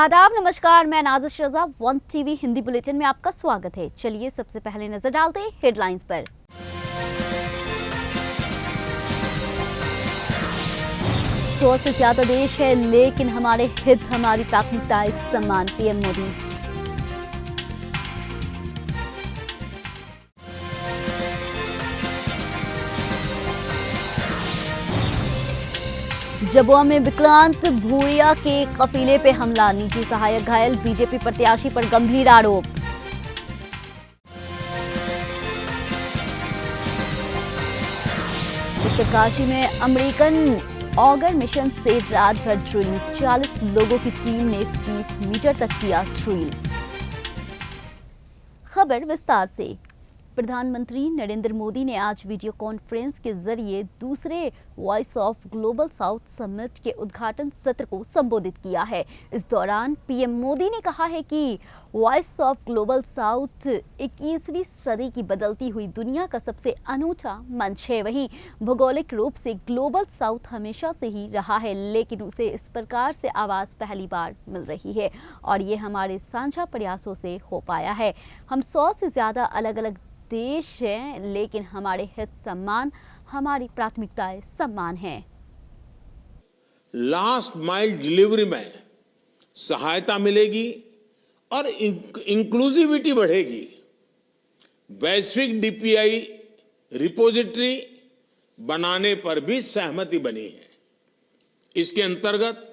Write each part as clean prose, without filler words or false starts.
आदाब, नमस्कार। मैं नाज़िश रज़ा, वन टीवी हिंदी बुलेटिन में आपका स्वागत है। चलिए सबसे पहले नजर डालते हैं हेडलाइंस पर। 100 से ज्यादा देश है, लेकिन हमारे हित हमारी प्राथमिकता, इस सम्मान पीएम मोदी। झाबुआ में विक्रांत भूरिया के कफीले पे हमला, निजी सहायक घायल, बीजेपी प्रत्याशी पर गंभीर आरोप। उत्तरकाशी में अमेरिकन ऑगर मिशन से रात भर ड्रिल, 40 लोगों की टीम ने 30 मीटर तक किया ड्रिल। खबर विस्तार से। प्रधानमंत्री नरेंद्र मोदी ने आज वीडियो कॉन्फ्रेंस के जरिए दूसरे voice of global south summit के उद्घाटन सत्र को संबोधित किया है। इस दौरान पीएम मोदी ने कहा है कि वॉइस ऑफ ग्लोबल साउथ 21वीं सदी की बदलती हुई दुनिया का सबसे अनूठा मंच है। वहीं भौगोलिक रूप से ग्लोबल साउथ हमेशा से ही रहा है, लेकिन उसे इस प्रकार से आवाज पहली बार मिल रही है और ये हमारे साझा प्रयासों से हो पाया है। हम 100 से ज्यादा अलग अलग देश हैं, लेकिन हमारे हित सम्मान, हमारी प्राथमिकताएं सम्मान है। लास्ट माइल डिलीवरी में सहायता मिलेगी और इंक्लूसिविटी बढ़ेगी। वैश्विक डीपीआई रिपोजिटरी बनाने पर भी सहमति बनी है। इसके अंतर्गत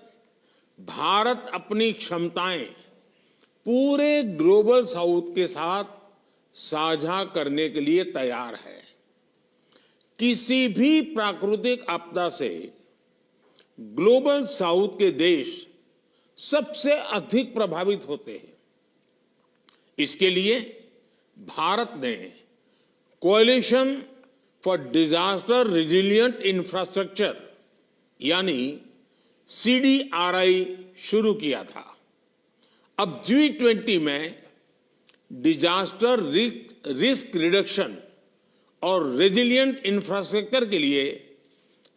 भारत अपनी क्षमताएं पूरे ग्लोबल साउथ के साथ साझा करने के लिए तैयार है। किसी भी प्राकृतिक आपदा से ग्लोबल साउथ के देश सबसे अधिक प्रभावित होते हैं। इसके लिए भारत ने coalition for disaster resilient infrastructure यानी CDRI शुरू किया था। अब G20 में डिजास्टर रिस्क रिडक्शन और रेजिलिएंट इंफ्रास्ट्रक्चर के लिए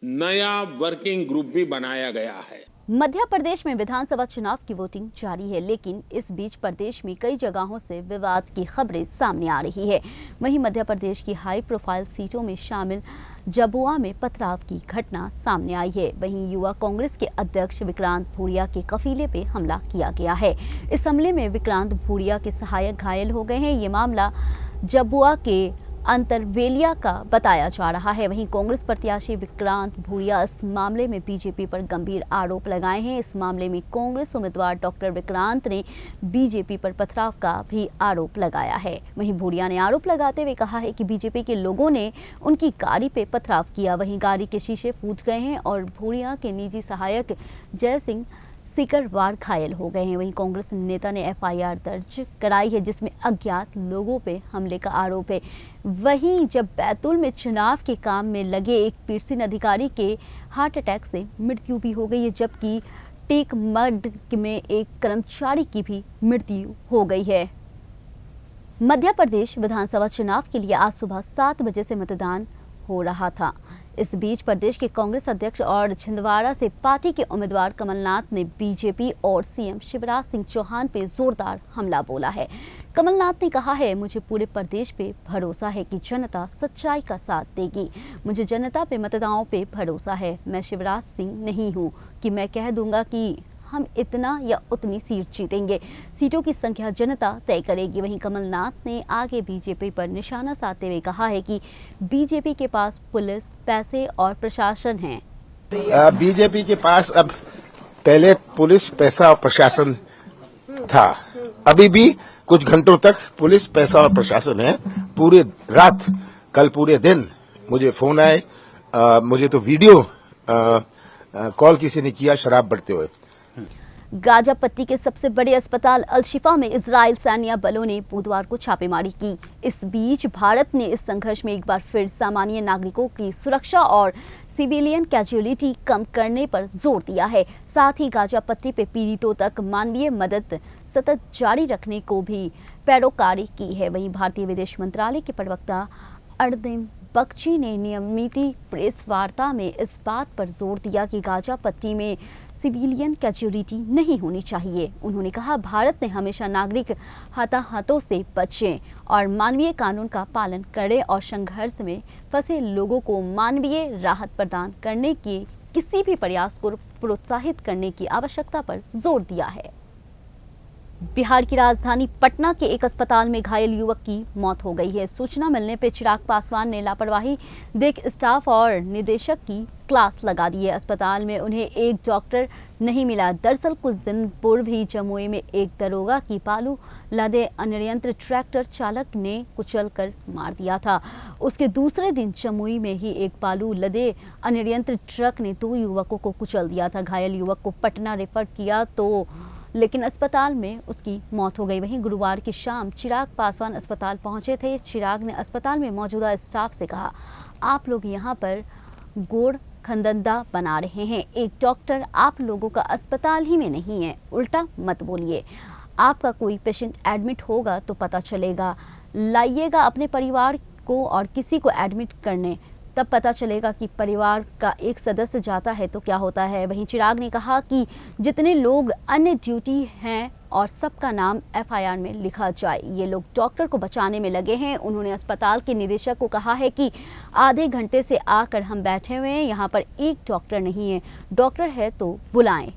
नया वर्किंग ग्रुप भी बनाया गया है। मध्य प्रदेश में विधानसभा चुनाव की वोटिंग जारी है, लेकिन इस बीच प्रदेश में कई जगहों से विवाद की खबरें सामने आ रही है। वहीं मध्य प्रदेश की हाई प्रोफाइल सीटों में शामिल झाबुआ में पथराव की घटना सामने आई है। वहीं युवा कांग्रेस के अध्यक्ष विक्रांत भूरिया के कफीले पे हमला किया गया है। इस हमले में विक्रांत भूरिया के सहायक घायल हो गए हैं। ये मामला झाबुआ के अंतरवेलिया का बताया जा रहा है। वहीं कांग्रेस प्रत्याशी विक्रांत भूरिया इस मामले में बीजेपी पर गंभीर आरोप लगाए हैं। इस मामले में कांग्रेस उम्मीदवार डॉक्टर विक्रांत ने बीजेपी पर पथराव का भी आरोप लगाया है। वहीं भूरिया ने आरोप लगाते हुए कहा है कि बीजेपी के लोगों ने उनकी गाड़ी पे पथराव किया। वहीं गाड़ी के शीशे फूट गए हैं और भूरिया के निजी सहायक जय सिंह सिकरवार घायल हो गए हैं। वहीं कांग्रेस नेता ने FIR दर्ज कराई है, जिसमें अज्ञात लोगों पे हमले का आरोप है। वहीं जब बैतूल में चुनाव के काम में लगे एक पीरसीन अधिकारी के हार्ट अटैक से मृत्यु भी हो गई है, जबकि टेकमड में एक कर्मचारी की भी मृत्यु हो गई है। मध्य प्रदेश विधानसभा चुनाव के लिए आज सुबह 7 बजे से मतदान हो रहा था। इस बीच प्रदेश के कांग्रेस अध्यक्ष और छिंदवाड़ा से पार्टी के उम्मीदवार कमलनाथ ने बीजेपी और CM शिवराज सिंह चौहान पे जोरदार हमला बोला है। कमलनाथ ने कहा है, मुझे पूरे प्रदेश पे भरोसा है कि जनता सच्चाई का साथ देगी। मुझे जनता पे मतदाताओं पे भरोसा है। मैं शिवराज सिंह नहीं हूँ कि मैं कह दूंगा कि हम इतना या उतनी सीट जीतेंगे। सीटों की संख्या जनता तय करेगी। वहीं कमलनाथ ने आगे बीजेपी पर निशाना साधते हुए कहा है कि बीजेपी के पास पुलिस, पैसे और प्रशासन है। बीजेपी के पास अब पहले पुलिस, पैसा और प्रशासन था, अभी भी कुछ घंटों तक पुलिस, पैसा और प्रशासन है। पूरे रात, कल पूरे दिन मुझे फोन आए, मुझे तो वीडियो कॉल किसी ने किया शराब बढ़ते हुए। गाजा पट्टी के सबसे बड़े अस्पताल अल शिफा में इजराइल सैन्य बलों ने बुधवार को छापेमारी की। इस बीच भारत ने इस संघर्ष में एक बार फिर सामान्य नागरिकों की सुरक्षा और सिविलियन कैजुअलिटी कम करने पर जोर दिया है। साथ ही गाजा पट्टी पे पीड़ितों तक मानवीय मदद सतत जारी रखने को भी पैरोकारी की है। वहीं भारतीय विदेश मंत्रालय के प्रवक्ता अर्देम बख्शी ने नियमित प्रेस वार्ता में इस बात पर जोर दिया कि गाजा पट्टी में सिविलियन कैजुअलिटी नहीं होनी चाहिए। उन्होंने कहा, भारत ने हमेशा नागरिक हताहतों से बचे और मानवीय कानून का पालन करे और संघर्ष में फंसे लोगों को मानवीय राहत प्रदान करने के किसी भी प्रयास को प्रोत्साहित करने की आवश्यकता पर जोर दिया है। बिहार की राजधानी पटना के एक अस्पताल में घायल युवक की मौत हो गई है। सूचना मिलने पर चिराग पासवान ने लापरवाही देख स्टाफ और निदेशक की क्लास लगा दी है। अस्पताल में उन्हें एक डॉक्टर नहीं मिला। दरअसल कुछ दिन पूर्व ही जमुई में एक दरोगा की पालू लादे अनियंत्रित ट्रैक्टर चालक ने कुचलकर मार दिया था। उसके दूसरे दिन जमुई में ही एक पालू लदे अनियंत्रित ट्रक ने 2 युवकों को कुचल दिया था। घायल युवक को पटना रेफर किया लेकिन अस्पताल में उसकी मौत हो गई। वहीं गुरुवार की शाम चिराग पासवान अस्पताल पहुंचे थे। चिराग ने अस्पताल में मौजूदा स्टाफ से कहा, आप लोग यहां पर गोड़ खंदंदा बना रहे हैं। एक डॉक्टर आप लोगों का अस्पताल ही में नहीं है, उल्टा मत बोलिए। आपका कोई पेशेंट एडमिट होगा तो पता चलेगा, लाइएगा अपने परिवार को और किसी को एडमिट करने, तब पता चलेगा कि परिवार का एक सदस्य जाता है तो क्या होता है। वहीं चिराग ने कहा कि जितने लोग अन्य ड्यूटी हैं और सबका नाम FIR में लिखा जाए। ये लोग डॉक्टर को बचाने में लगे हैं। उन्होंने अस्पताल के निदेशक को कहा है कि आधे घंटे से आकर हम बैठे हुए हैं, यहाँ पर एक डॉक्टर नहीं है, डॉक्टर है तो बुलाएं।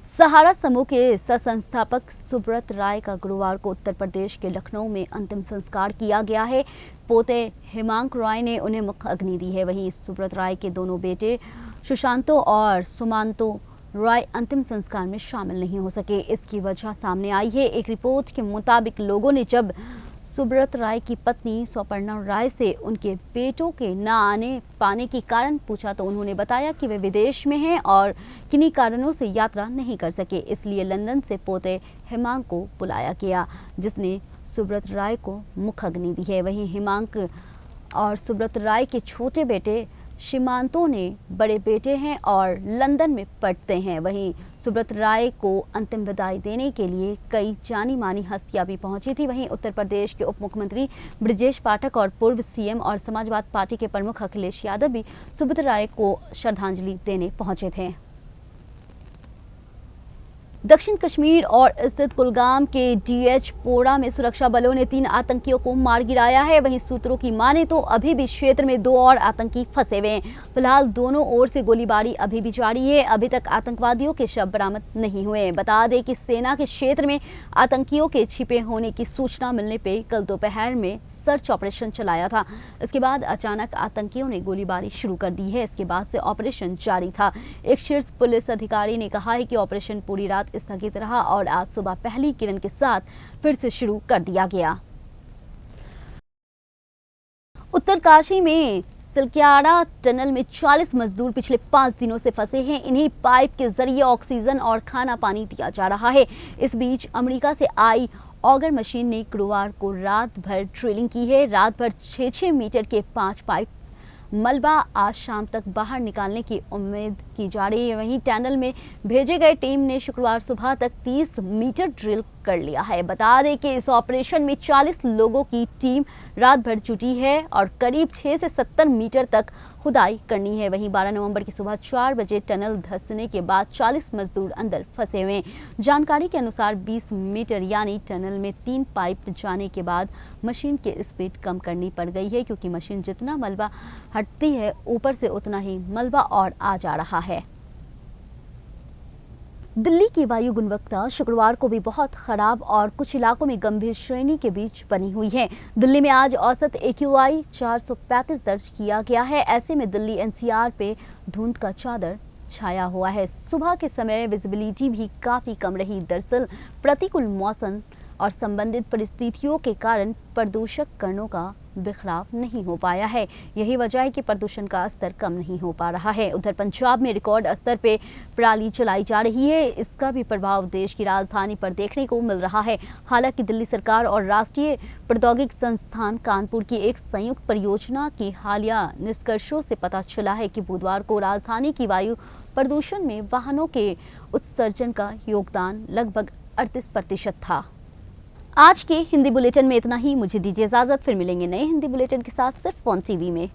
सहारा समूह के सह-संस्थापक सुब्रत राय का गुरुवार को उत्तर प्रदेश के लखनऊ में अंतिम संस्कार किया गया है। पोते हेमांक राय ने उन्हें मुख्य अग्नि दी है। वहीं सुब्रत राय के दोनों बेटे सुशांतो और सुमांतो राय अंतिम संस्कार में शामिल नहीं हो सके। इसकी वजह सामने आई है। एक रिपोर्ट के मुताबिक लोगों ने जब सुब्रत राय की पत्नी स्वपर्णा राय से उनके बेटों के न आने पाने के कारण पूछा तो उन्होंने बताया कि वे विदेश में हैं और किन्हीं कारणों से यात्रा नहीं कर सके, इसलिए लंदन से पोते हेमांक को बुलाया गया, जिसने सुब्रत राय को मुख्य अग्नि दी है। वहीं हेमांक और सुब्रत राय के छोटे बेटे सीमांतो ने बड़े बेटे हैं और लंदन में पढ़ते हैं। वहीं सुब्रत राय को अंतिम विदाई देने के लिए कई जानी मानी हस्तियां भी पहुंची थी। वहीं उत्तर प्रदेश के उप मुख्यमंत्री ब्रजेश पाठक और पूर्व CM और समाजवादी पार्टी के प्रमुख अखिलेश यादव भी सुब्रत राय को श्रद्धांजलि देने पहुंचे थे। दक्षिण कश्मीर और स्थित कुलगाम के DH पोरा में सुरक्षा बलों ने 3 आतंकियों को मार गिराया है। वहीं सूत्रों की माने तो अभी भी क्षेत्र में 2 और आतंकी फंसे हुए हैं। फिलहाल दोनों ओर से गोलीबारी अभी भी जारी है। अभी तक आतंकवादियों के शव बरामद नहीं हुए। बता दें कि सेना के क्षेत्र में आतंकियों के छिपे होने की सूचना मिलने पर कल दोपहर में सर्च ऑपरेशन चलाया था। इसके बाद अचानक आतंकियों ने गोलीबारी शुरू कर दी है। इसके बाद से ऑपरेशन जारी था। एक शीर्ष पुलिस अधिकारी ने कहा है कि ऑपरेशन पूरी रात स्थगित रहा और आज सुबह पहली किरण के साथ फिर से शुरू कर दिया गया। उत्तरकाशी में सिलक्याड़ा टनल में 40 मजदूर पिछले 5 दिनों से फंसे हैं। इन्हें पाइप के जरिए ऑक्सीजन और खाना पानी दिया जा रहा है। इस बीच अमेरिका से आई ऑगर मशीन ने गुरुवार को रात भर ड्रिलिंग की है। रात भर 6-6 मीटर के 5 पाइप मलबा आज शाम तक बाहर निकालने की उम्मीद की जा रही है। वहीं टनल में भेजे गए टीम ने शुक्रवार सुबह तक 30 मीटर ड्रिल कर लिया है। बता दें कि इस ऑपरेशन में 40 लोगों की टीम रात भर जुटी है और करीब 6 से 70 मीटर तक खुदाई करनी है। वहीं 12 नवंबर की सुबह 4 बजे टनल धंसने के बाद 40 मजदूर अंदर फंसे हुए हैं। जानकारी के अनुसार 20 मीटर यानी टनल में 3 पाइप जाने के बाद मशीन की स्पीड कम करनी पड़ गई है, क्योंकि मशीन जितना मलबा हटती है ऊपर से उतना ही मलबा और आ जा रहा है। दिल्ली की वायु गुणवत्ता शुक्रवार को भी बहुत खराब और कुछ इलाकों में गंभीर श्रेणी के बीच बनी हुई है। दिल्ली में आज औसत AQI 435 दर्ज किया गया है। ऐसे में दिल्ली NCR पे धुंध का चादर छाया हुआ है। सुबह के समय विजिबिलिटी भी काफी कम रही। दरअसल प्रतिकूल मौसम और संबंधित परिस्थितियों के कारण प्रदूषक कणों का बिखराव नहीं हो पाया है। यही वजह है कि प्रदूषण का स्तर कम नहीं हो पा रहा है। उधर पंजाब में रिकॉर्ड स्तर पे पराली जलाई जा रही है। इसका भी प्रभाव देश की राजधानी पर देखने को मिल रहा है। हालांकि दिल्ली सरकार और राष्ट्रीय प्रौद्योगिकी संस्थान कानपुर की एक संयुक्त परियोजना की हालिया निष्कर्षों से पता चला है कि बुधवार को राजधानी की वायु प्रदूषण में वाहनों के उत्सर्जन का योगदान लगभग 38% था। आज के हिंदी बुलेटिन में इतना ही। मुझे दीजिए इजाजत, फिर मिलेंगे नए हिंदी बुलेटिन के साथ सिर्फ पॉन टीवी में।